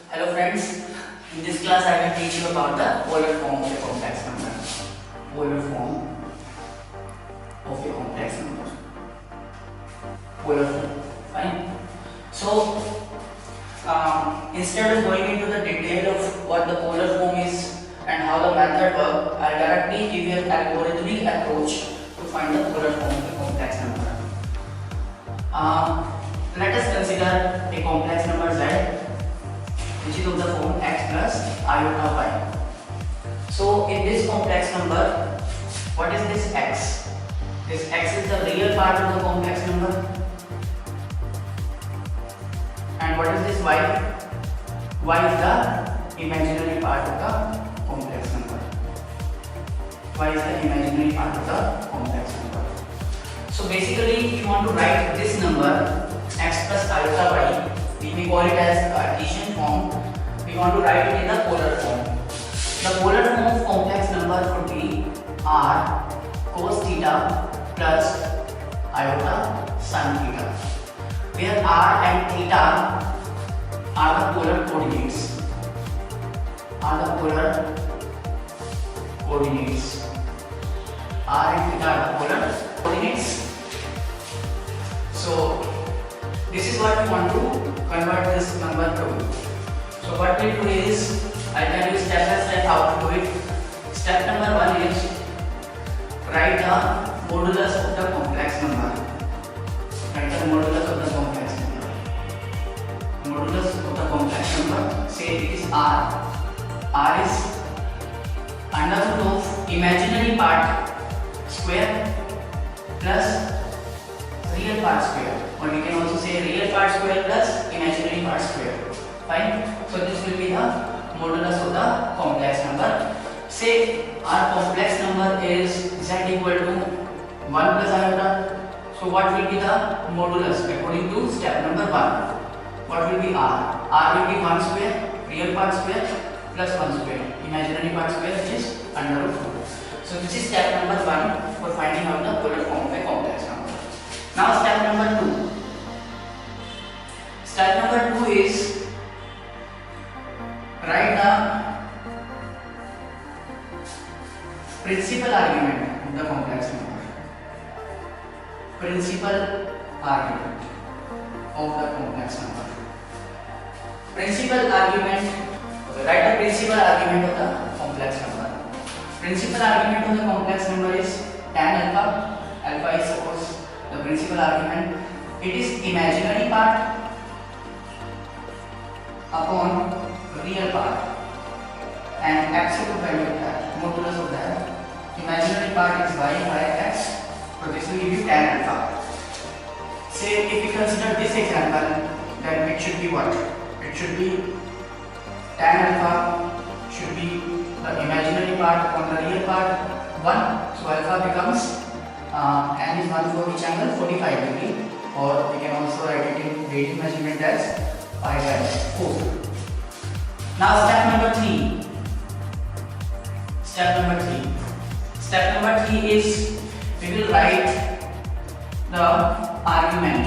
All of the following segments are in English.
Hello friends, in this class I will teach you about the polar form of a complex number. Polar form of a complex number. Polar form. Fine. So, instead of going into the detail of what the polar form is and how the method works, I will directly give you an algorithmic approach to find the polar form of a complex number. Let us consider a complex number z, which is of the form x plus iota y. So in this complex number, what is this x? This x is the real part of the complex number. And what is this y? Y is the imaginary part of the complex number. Y is the imaginary part of the complex number. So basically, if you want to write this number x plus iota y, we may call it as Cartesian form. We want to write it in the polar form. The polar form of complex number would be r cos theta plus iota sin theta, where r and theta are the polar coordinates. R and theta are the polar coordinates. So this is what we want to convert this number to. So what we do is, I tell you step by step how to do it. Step number 1 is write the modulus of the complex number. Write the modulus of the complex number. Modulus of the complex number. Say it is r. R is under root of imaginary part square plus real part square, or we can also say real part square plus imaginary part square. Fine. So this will be the modulus of the complex number. Say our complex number is z equal to 1 plus iota. So what will be the modulus according to step number 1? What will be r? R will be 1 square, real part square plus 1 square, imaginary part square, which is under root 2. So this is step number 1 for finding out the polar form of a complex number. Now step number 2. Step number 2 is write the principal argument of the complex number. Principal argument of the complex number. Principal argument. Okay, write the principal argument of the complex number. Principal argument of the complex number is tan alpha. Alpha is suppose the principal argument. It is imaginary part upon real part, and absolute value of that, modulus of that. Imaginary part is y by x, so this will give you tan alpha. Say if we consider this example, then it should be what? It should be tan alpha should be the imaginary part upon the real part 1. So alpha becomes tan is 1 for each angle 45 degree, or we can also write it in radian measurement as pi by 4. Now step number 3. Step number 3 is we will write the argument.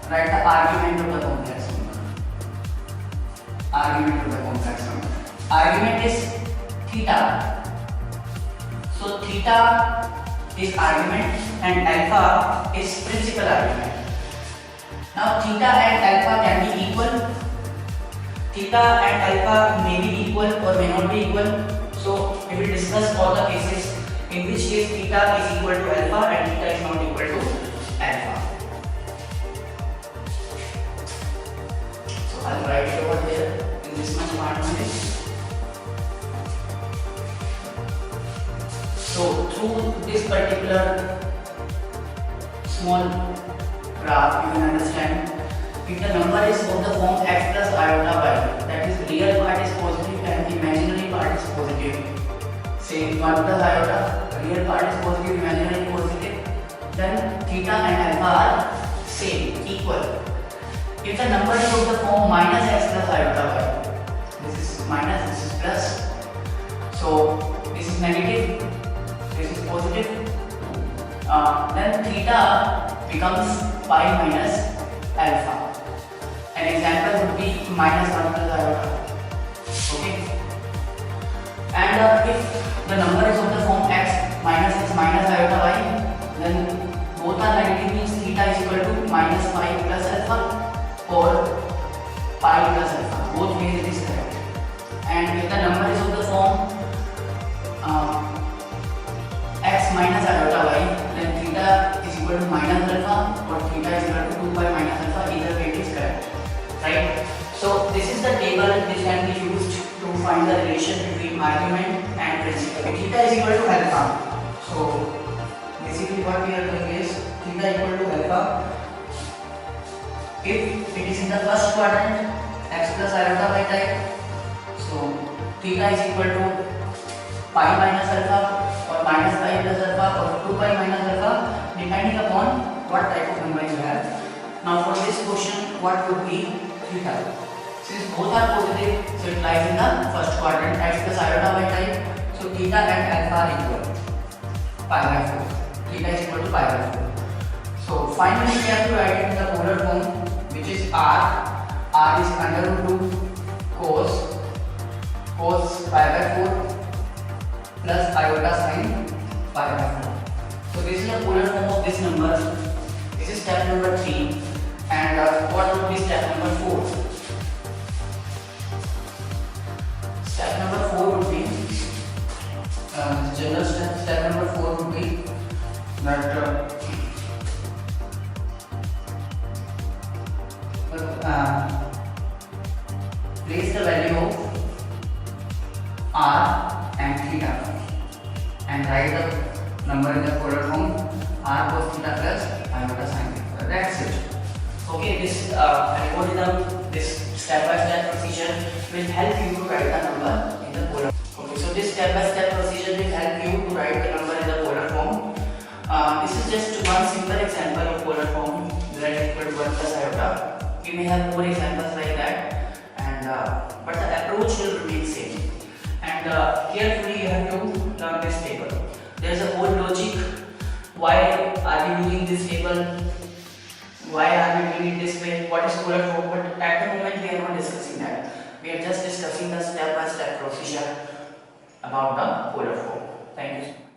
Write the argument of the complex number. Argument of the complex number. Argument is theta. So theta is argument and alpha is principal argument. Now theta and alpha can be equal. Theta and alpha may be equal or may not be equal. So we will discuss all the cases in which case theta is equal to alpha and theta is not equal to alpha. So I'll write it over here in this much part only. So through this particular small graph you can understand, if the number is of the form x plus iota y, that is real part is positive and imaginary part is positive. Say 1 plus iota, real part is positive, imaginary positive, then theta and alpha are same, equal. If the number is of the form minus x plus iota y, this is minus, this is plus. So this is negative, this is positive. Then theta becomes pi minus alpha. An example would be minus 1 plus iota. Okay. And if the number is of the form x minus iota y, then both are negative, means theta is equal to minus pi plus alpha or pi plus alpha. Both ways it is correct. And if the number is of the form x minus iota y, then theta is equal to minus alpha or theta is equal to 2 pi minus alpha. Either way it is correct, right? So this is the table which can be used to find the relation between argument and principal. Theta is equal to alpha. So basically what we are doing is theta equal to alpha. If it is in the first quadrant, x plus iota y type, so theta is equal to pi minus alpha or minus pi plus alpha or 2 pi minus alpha, depending upon what type of number you have. Now for this question, what would be theta? Since both are positive, so it lies in the first quadrant, x plus iota y type. So theta and alpha are equal, pi by 4. Theta is equal to pi by 4. So finally we have to write it in the polar form, which is r. R is under root 2 cos pi by 4 plus iota sin pi by 4. So this is the polar form of this number. This is step number 3. And what would be step number 4? Step number 4 would be general step. Step number 4 would be that place the value of r and theta and write the number in the polar form r cos theta plus iota sin theta. That's it. Okay, this algorithm, this step-by-step procedure will help you to write the number in the polar form. Okay, so this step-by-step procedure will help you to write the number in the polar form. This is just one simple example of polar form, z equal to 1 plus iota. We may have more examples like that, and but the approach will remain same. And carefully you have to learn this table. There is a whole logic. Why are we using this table? Why are we doing it this way? What is polar form? But at the moment we are not discussing that. We are just discussing the step-by-step procedure about the polar form. Thank you.